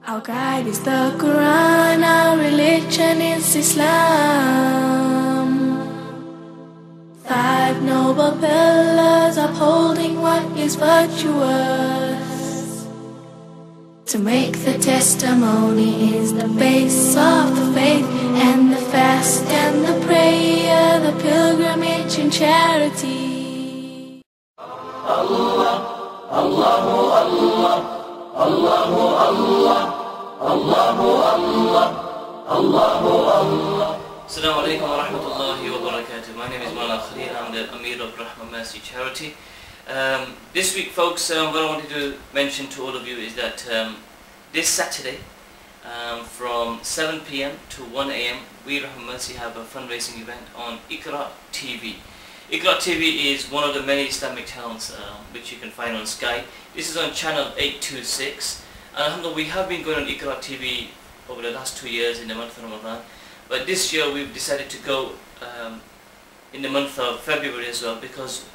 Our guide is the Quran, our religion is Islam. 5 noble pillars upholding what is virtuous. To make the testimony is the base of the faith, and the fast and the prayer, the pilgrimage and charity. Allah, Allahu Allah, Allahu Allah, Allahu Allah, Allahu Allah. Assalamu alaikum wa rahmatullahi wa barakatuh. My name is Mala Khalil. I'm the Amir of Rahma Mercy Charity. This week, folks, what I wanted to mention to all of you is that this Saturday, from 7 p.m. to 1 a.m., we Rahma Mercy have a fundraising event on Iqra TV. Iqra TV is one of the many Islamic channels which you can find on Sky. This is on channel 826. Alhamdulillah, we have been going on Iqra TV over the last 2 years in the month of Ramadan. But this year we've decided to go in the month of February as well, because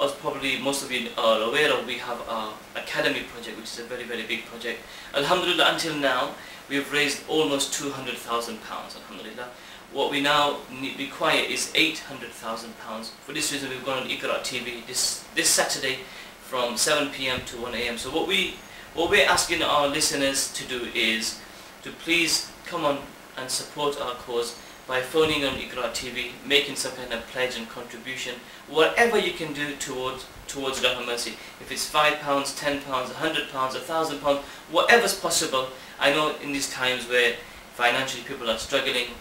as probably most of you are aware of, we have our academy project, which is a very, very big project. Alhamdulillah, until now we've raised almost £200,000. Alhamdulillah. What we now require is £800,000. For this reason we've gone on Iqra TV this Saturday from 7 p.m. to 1 a.m. So what we're asking our listeners to do is to please come on and support our cause by phoning on Iqra TV, making some kind of pledge and contribution, whatever you can do towards Rahma Mercy. If it's £5, £10, £100, £1,000, whatever's possible. I know in these times where financially people are struggling,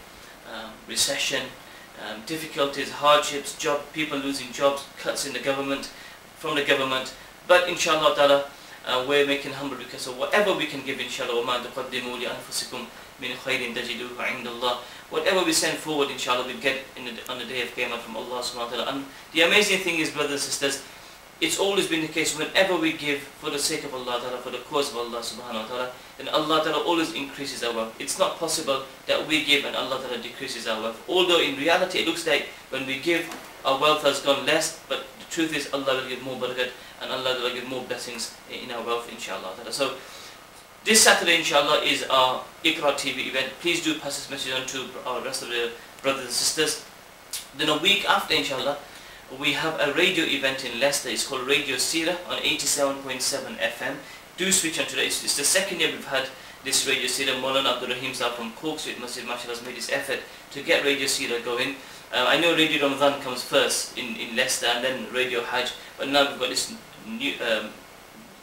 recession, difficulties, hardships, people losing jobs, cuts in the government, from the government, but inshallah ta'ala, we're making humble requests. So whatever we can give, inshallah, وَمَا تُقَدِّمُوا لِأَنفُسِكُمْ مِنْ خَيْرٍ تَجِدُوهُ عِنْدَ اللَّهِ. Whatever we send forward, inshallah, we'll get on the day of Qiyamah from Allah subhanahu wa ta'ala. And the amazing thing is, brothers and sisters, it's always been the case, whenever we give for the sake of Allah ta'ala, for the cause of Allah subhanahu wa ta'ala, then Allah ta'ala always increases our wealth. It's not possible that we give and Allah ta'ala decreases our wealth. Although in reality it looks like when we give, our wealth has gone less, but the truth is Allah will give more barakat and Allah will give more blessings in our wealth, inshallah ta'ala. So this Saturday, inshallah, is our Iqra TV event. Please do pass this message on to our rest of the brothers and sisters. Then a week after, inshallah, we have a radio event in Leicester. It's called Radio Seerah on 87.7 FM. Do switch on today. It's the second year we've had this Radio Seerah. Maulana Abdul Rahim Sahab from Cork Street Masjid, mashallah, has made this effort to get Radio Seerah going. I know Radio Ramadan comes first in Leicester and then Radio Hajj, but now we've got this new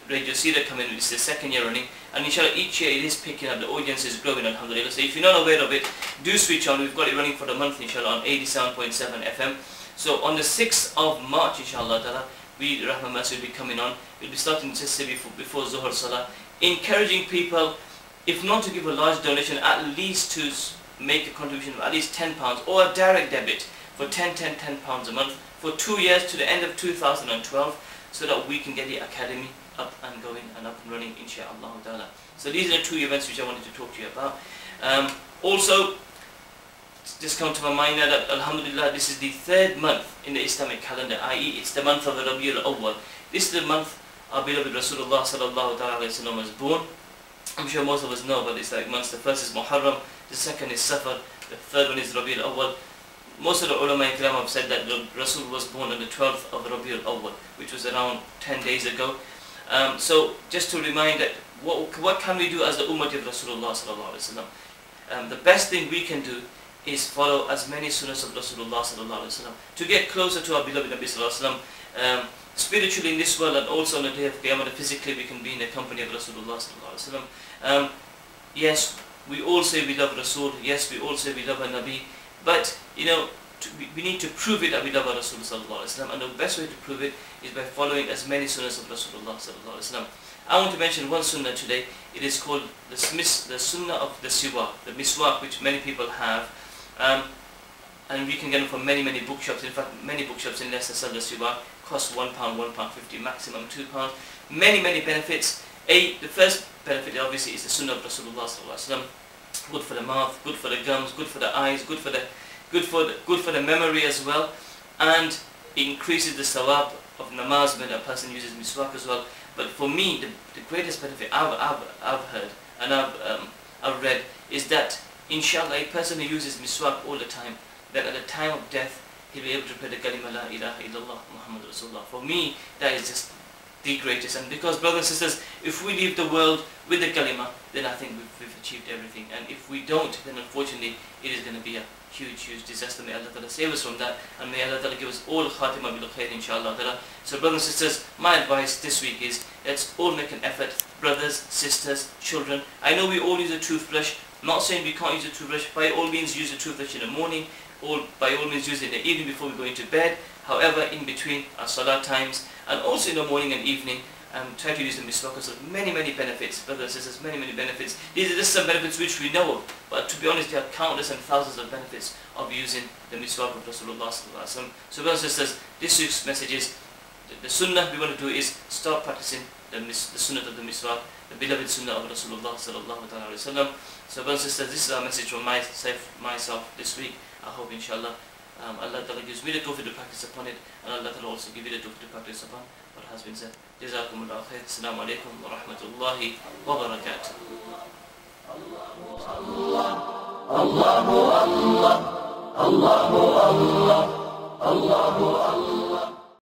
Radio Seerah coming. It's the second year running, and inshallah each year it is picking up. The audience is growing, alhamdulillah. So if you're not aware of it, do switch on. We've got it running for the month, inshallah, on 87.7 FM. So on the 6th of March, inshallah ta'ala, we Rahma Mercy will be coming on. We'll be starting just before Zuhur Salah, encouraging people, if not to give a large donation, at least to make a contribution of at least £10 or a direct debit for £10 a month for 2 years to the end of 2012, so that we can get the academy up and going and up and running, inshallah ta'ala. So these are the 2 events which I wanted to talk to you about. Also, just come to my mind now that alhamdulillah, this is the 3rd month in the Islamic calendar, i.e. it's the month of the Rabiul Awwal. This is the month our beloved Rasulullah sallallahu ta'ala alayhi wa sallam was born. I'm sure most of us know, but it's like months. The first is Muharram, the second is Safar, the third one is Rabiul Awwal. Most of the ulama ikram have said that Rasul was born on the 12th of Rabiul Awwal, which was around 10 days ago. So just to remind that what can we do as the ummah of Rasulullah sallallahu alayhi wa sallam? The best thing we can do is follow as many sunnahs of Rasulullah sallallahu alayhi wa sallam to get closer to our beloved Nabi sallallahu alayhi wa sallam. Spiritually in this world, and also on the day of Qiyamah, physically we can be in the company of Rasulullah sallallahu alayhi wa sallam. Yes, we all say we love Rasul, yes, we all say we love our Nabi, but you know, we need to prove it that we love our Rasul sallallahu alayhi wa sallam, and the best way to prove it is by following as many sunnahs of Rasulullah sallallahu alayhi wa sallam. I want to mention one sunnah today. It is called the Sunnah of the Miswaak, the Miswaak, which many people have. And we can get them from many bookshops. In fact, many bookshops in Leicester sell the Miswaak. Cost £1, £1.50, maximum £2. Many benefits. The first benefit obviously is the Sunnah of Rasulullah sallallahu alaihi wasallam. Good for the mouth, good for the gums, good for the eyes, good for the memory as well, and it increases the sawab of namaz when a person uses miswak as well. But for me, the greatest benefit I've heard and I've read, is that inshallah a person who uses miswak all the time, that at the time of death he'll be able to pray the kalima la ilaha illallah Muhammad Rasulullah. For me, that is just the greatest. And because, brothers and sisters, if we leave the world with the kalima, then I think we've achieved everything. And if we don't, then unfortunately it is going to be a huge disaster. May Allah Ta'ala save us from that, and may Allah Ta'ala give us all khatima bil khair, inshallah Ta'ala. So brothers and sisters, my advice this week is, let's all make an effort, brothers, sisters, children. I know we all use a toothbrush. I'm not saying we can't use a toothbrush. By all means use a toothbrush in the morning, or by all means use it in the evening before we go into bed. However, in between our salah times, and also in the morning and evening, try to use the miswak, because of many benefits, brothers and sisters, many benefits. These are just some benefits which we know of, but to be honest, there are countless and thousands of benefits of using the miswak of Rasulullah sallallahu alaihi wasallam. So brothers and sisters, this week's message is, the sunnah we want to do is start practicing the sunnah of the miswak, the beloved sunnah of Rasulullah sallallahu alaihi wasallam. So brothers and sisters, this is our message from myself this week. I hope inshallah Allah Ta'ala gives me the tawfiq to practice upon it, and Allah Ta'ala also give you the tawfiq to practice upon what has been said. Jazakumullahu khair. Assalamu alaikum wa rahmatullahi wa barakatuh. Allahu Allah, Allahu Allah, Allahu Allah.